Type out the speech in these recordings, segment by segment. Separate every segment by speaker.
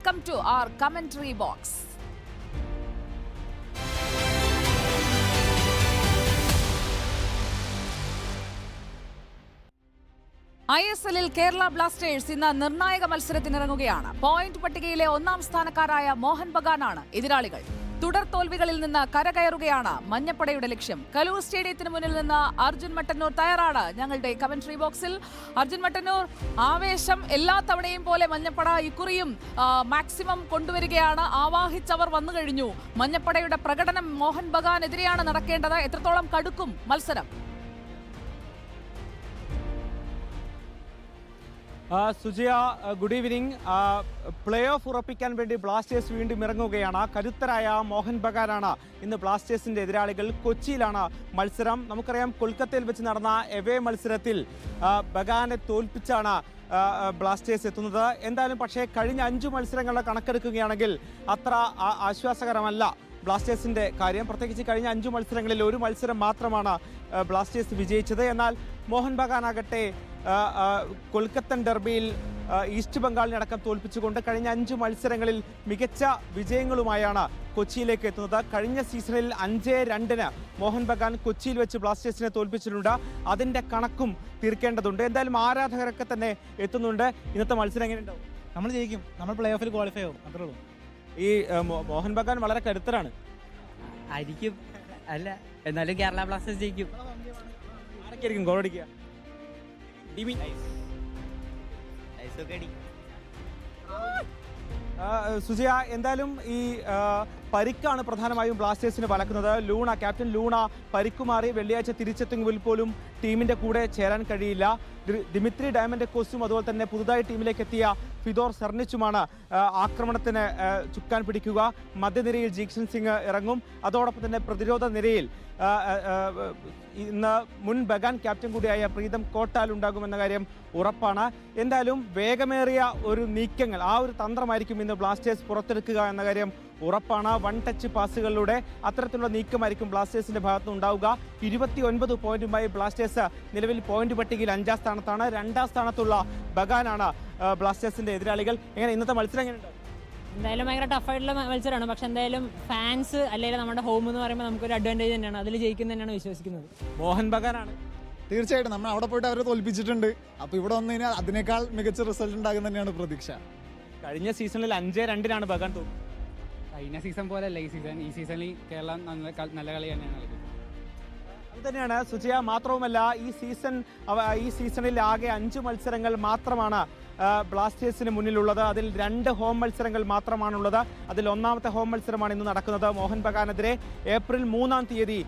Speaker 1: Welcome to our commentary box. ISL-ൽ Kerala Blasters ഇന്ന് നിർണായക മത്സരത്തിനിറങ്ങുകയാണ്. പോയിന്റ് പട്ടികയിലെ ഒന്നാം സ്ഥാനക്കാരായ മോഹൻ ബഗാനാണ് എതിരാളികൾ. തുടർ തോൽവികളിൽ നിന്ന് കരകയറുകയാണ് മഞ്ഞപ്പടയുടെ ലക്ഷ്യം. കലൂർ സ്റ്റേഡിയത്തിന് മുന്നിൽ നിന്ന് അർജുൻ മട്ടന്നൂർ തയ്യാറാണ് ഞങ്ങളുടെ കമന്ററി ബോക്സിൽ. അർജുൻ മട്ടന്നൂർ, ആവേശം എല്ലാ തവണയും പോലെ മഞ്ഞപ്പട ഇക്കുറിയും മാക്സിമം കൊണ്ടുവരികയാണ്. ആവാഹിച്ചവർ വന്നു കഴിഞ്ഞു. മഞ്ഞപ്പടയുടെ പ്രകടനം മോഹൻ ബഗാനെതിരെയാണ് നടക്കേണ്ടത്. എത്രത്തോളം കടുക്കും മത്സരം?
Speaker 2: Sujaya, good evening. Play off ഉറപ്പിക്കാൻ വേണ്ടി ബ്ലാസ്റ്റേഴ്സ് വീണ്ടും ഇറങ്ങുകയാണ്. കരുത്തരായ മോഹൻ ബഗാനാണ് ഇന്ന് ബ്ലാസ്റ്റേഴ്സിന്റെ എതിരാളികൾ. കൊച്ചിയിലാണ് മത്സരം. നമുക്കറിയാം, കൊൽക്കത്തയിൽ വെച്ച് നടന്ന എവേ മത്സരത്തിൽ ബഗാനെ തോൽപ്പിച്ചാണ് ബ്ലാസ്റ്റേഴ്സ് എത്തുന്നത്. എന്തായാലും പക്ഷേ കഴിഞ്ഞ 5 മത്സരങ്ങളുടെ കണക്കെടുക്കുകയാണെങ്കിൽ അത്ര ആശ്വാസകരമല്ല ബ്ലാസ്റ്റേഴ്സിന്റെ കാര്യം. പ്രത്യേകിച്ച് കഴിഞ്ഞ 5 മത്സരങ്ങളിൽ ഒരു മത്സരം മാത്രമാണ് ബ്ലാസ്റ്റേഴ്സ് വിജയിച്ചത്. എന്നാൽ മോഹൻ ബഗാനാകട്ടെ കൊൽക്കത്തൻ ഡെർബിയിൽ ഈസ്റ്റ് ബംഗാളിനടക്കം തോൽപ്പിച്ചുകൊണ്ട് കഴിഞ്ഞ 5 മത്സരങ്ങളിൽ മികച്ച വിജയങ്ങളുമായാണ് കൊച്ചിയിലേക്ക് എത്തുന്നത്. കഴിഞ്ഞ സീസണിൽ 5-2 മോഹൻ ബഗാൻ കൊച്ചിയിൽ വെച്ച് ബ്ലാസ്റ്റേഴ്സിനെ തോൽപ്പിച്ചിട്ടുണ്ട്. അതിന്റെ കണക്കും തീർക്കേണ്ടതുണ്ട്. എന്തായാലും ആരാധകരൊക്കെ തന്നെ എത്തുന്നുണ്ട്. ഇന്നത്തെ മത്സരം എങ്ങനെയുണ്ടാവും?
Speaker 3: നമ്മൾ ജയിക്കും. നമ്മൾ പ്ലേ ഓഫിൽ ക്വാളിഫൈ ആവും, അത്രേ ഉള്ളൂ.
Speaker 2: ഈ മോഹൻ ബഗാൻ വളരെ കരുത്തരാണ്.
Speaker 4: ആയിരിക്കും, അല്ല എന്നാലും കേരള ബ്ലാസ്റ്റേഴ്സ് ജയിക്കും.
Speaker 2: ആരൊക്കെയായിരിക്കും ഗോളടിക്കുക? സുജയ, എന്തായാലും ഈ പരിക്കാണ് പ്രധാനമായും ബ്ലാസ്റ്റേഴ്സിന് വലക്കുന്നത്. ലൂണ, ക്യാപ്റ്റൻ ലൂണ പരിക്കുമാറി വെള്ളിയാഴ്ച തിരിച്ചെത്തുമെങ്കിൽ പോലും ടീമിന്റെ കൂടെ ചേരാൻ കഴിയില്ല. ദിമിത്രി ഡയമൻഡക്കോസും അതുപോലെ തന്നെ പുതുതായി ടീമിലേക്ക് എത്തിയ ഫിദോർ സെർണിച്ചുമാണ് ആക്രമണത്തിന് ചുക്കാൻ പിടിക്കുക. മധ്യനിരയിൽ ജീക്ഷൻ സിംഗ് ഇറങ്ങും. അതോടൊപ്പം തന്നെ പ്രതിരോധ നിരയിൽ ഇന്ന് മുൻ ബഗാൻ ക്യാപ്റ്റൻ കൂടിയായ പ്രീതം കോട്ടാൽ ഉണ്ടാകുമെന്ന കാര്യം ഉറപ്പാണ്. എന്തായാലും വേഗമേറിയ ഒരു നീക്കങ്ങൾ, ആ ഒരു തന്ത്രമായിരിക്കും ഇന്ന് ബ്ലാസ്റ്റേഴ്സ് പുറത്തെടുക്കുക എന്ന കാര്യം ഉറപ്പാണ്. 1 ടച്ച് പാസുകളിലൂടെ അത്തരത്തിലുള്ള നീക്കമായിരിക്കും ബ്ലാസ്റ്റേഴ്സിന്റെ ഭാഗത്ത് ഉണ്ടാവുക. 29 പോയിന്റുമായി ബ്ലാസ്റ്റേഴ്സ് നിലവിൽ പോയിന്റ് പട്ടികയിൽ 5ാം സ്ഥാനത്താണ്. 2ാം സ്ഥാനത്തുള്ള ബഗാനാണ് ബ്ലാസ്റ്റേഴ്സിന്റെ എതിരാളികൾ. എങ്ങനെ ഇന്നത്തെ മത്സരം എങ്ങനെയുണ്ട്?
Speaker 5: എന്തായാലും ഭയങ്കര ടഫായിട്ടുള്ള മത്സരമാണ്. പക്ഷെ എന്തായാലും ഫാൻസ് അല്ലെങ്കിൽ നമ്മുടെ ഹോം എന്ന് പറയുമ്പോൾ നമുക്കൊരു അഡ്വാൻറ്റേജ് തന്നെയാണ്. അതിൽ ജയിക്കുന്ന തന്നെയാണ് വിശ്വസിക്കുന്നത്.
Speaker 2: മോഹൻ ബഗാനാണ്
Speaker 3: തീർച്ചയായിട്ടും. നമ്മൾ അവിടെ പോയിട്ട് അവരെ തോൽപ്പിച്ചിട്ടുണ്ട്. അപ്പോൾ ഇവിടെ വന്നു കഴിഞ്ഞാൽ അതിനേക്കാൾ മികച്ച റിസൾട്ട് ഉണ്ടാകും തന്നെയാണ് പ്രതീക്ഷ.
Speaker 2: കഴിഞ്ഞ സീസണിൽ 5-2 ബഗാൻ തോൽപ്പിച്ചത്.
Speaker 6: കഴിഞ്ഞ സീസൺ പോലെയല്ല ഈ സീസണിൽ കേരളം നല്ല കളി തന്നെയാണ് കളിക്കുന്നത്.
Speaker 2: അത് തന്നെയാണ് സുജയ. മാത്രവുമല്ല, ഈ സീസണിൽ ആകെ 5 മത്സരങ്ങൾ മാത്രമാണ് ബ്ലാസ്റ്റേഴ്സിന് മുന്നിലുള്ളത്. അതിൽ 2 ഹോം മത്സരങ്ങൾ മാത്രമാണുള്ളത്. അതിൽ 1ാമത്തെ ഹോം മത്സരമാണ് ഇന്ന് നടക്കുന്നത്. മോഹൻ ബഗാനെതിരെ ഏപ്രിൽ 3-ാം തീയതി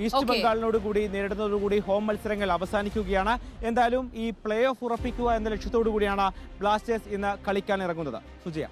Speaker 2: ഈസ്റ്റ് ബംഗാളിനോട് കൂടി നേരിടുന്നതോടുകൂടി ഹോം മത്സരങ്ങൾ അവസാനിക്കുകയാണ്. എന്തായാലും ഈ പ്ലേ ഓഫ് ഉറപ്പിക്കുക എന്ന ലക്ഷ്യത്തോടു കൂടിയാണ് ബ്ലാസ്റ്റേഴ്സ് ഇന്ന് കളിക്കാൻ ഇറങ്ങുന്നത്. സുജയ.